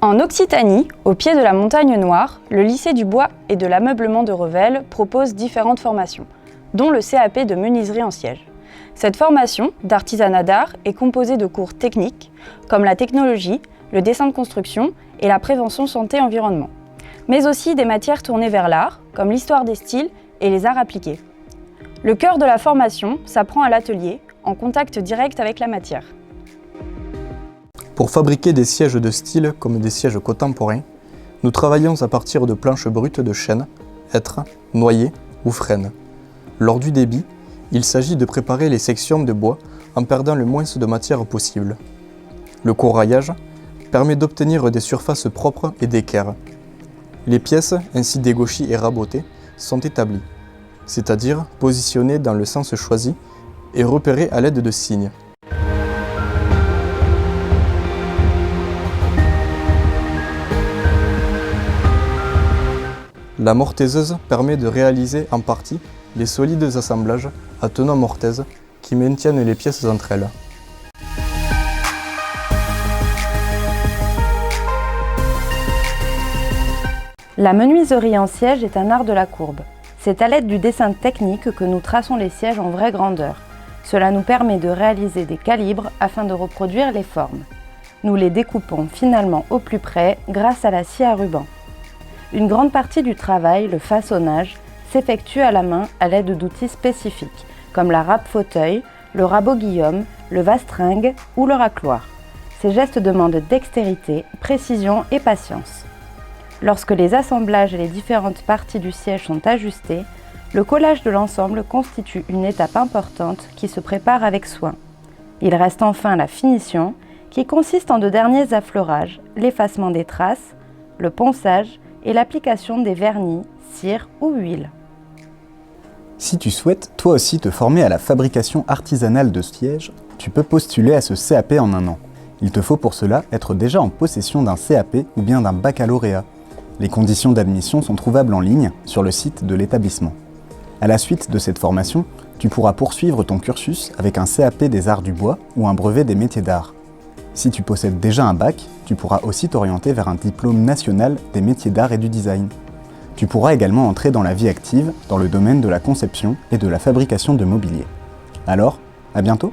En Occitanie, au pied de la Montagne Noire, le lycée du bois et de l'ameublement de Revel propose différentes formations, dont le CAP de menuiserie en siège. Cette formation d'artisanat d'art est composée de cours techniques, comme la technologie, le dessin de construction et la prévention santé-environnement, mais aussi des matières tournées vers l'art, comme l'histoire des styles et les arts appliqués. Le cœur de la formation s'apprend à l'atelier, en contact direct avec la matière. Pour fabriquer des sièges de style comme des sièges contemporains, nous travaillons à partir de planches brutes de chêne, hêtre, noyer ou frêne. Lors du débit, il s'agit de préparer les sections de bois en perdant le moins de matière possible. Le couraillage permet d'obtenir des surfaces propres et d'équerre. Les pièces, ainsi dégauchies et rabotées, sont établies, c'est-à-dire positionnées dans le sens choisi et repérées à l'aide de signes. La mortaiseuse permet de réaliser en partie les solides assemblages à tenons mortaise qui maintiennent les pièces entre elles. La menuiserie en siège est un art de la courbe. C'est à l'aide du dessin technique que nous traçons les sièges en vraie grandeur. Cela nous permet de réaliser des calibres afin de reproduire les formes. Nous les découpons finalement au plus près grâce à la scie à ruban. Une grande partie du travail, le façonnage, s'effectue à la main à l'aide d'outils spécifiques, comme la râpe fauteuil, le rabot Guillaume, le vastringue ou le racloir. Ces gestes demandent dextérité, précision et patience. Lorsque les assemblages et les différentes parties du siège sont ajustés, le collage de l'ensemble constitue une étape importante qui se prépare avec soin. Il reste enfin la finition, qui consiste en de derniers affleurages, l'effacement des traces, le ponçage et l'application des vernis, cire ou huile. Si tu souhaites toi aussi te former à la fabrication artisanale de sièges, tu peux postuler à ce CAP en 1 an. Il te faut pour cela être déjà en possession d'un CAP ou bien d'un baccalauréat. Les conditions d'admission sont trouvables en ligne sur le site de l'établissement. À la suite de cette formation, tu pourras poursuivre ton cursus avec un CAP des arts du bois ou un brevet des métiers d'art. Si tu possèdes déjà un bac, tu pourras aussi t'orienter vers un diplôme national des métiers d'art et du design. Tu pourras également entrer dans la vie active dans le domaine de la conception et de la fabrication de mobilier. Alors, à bientôt!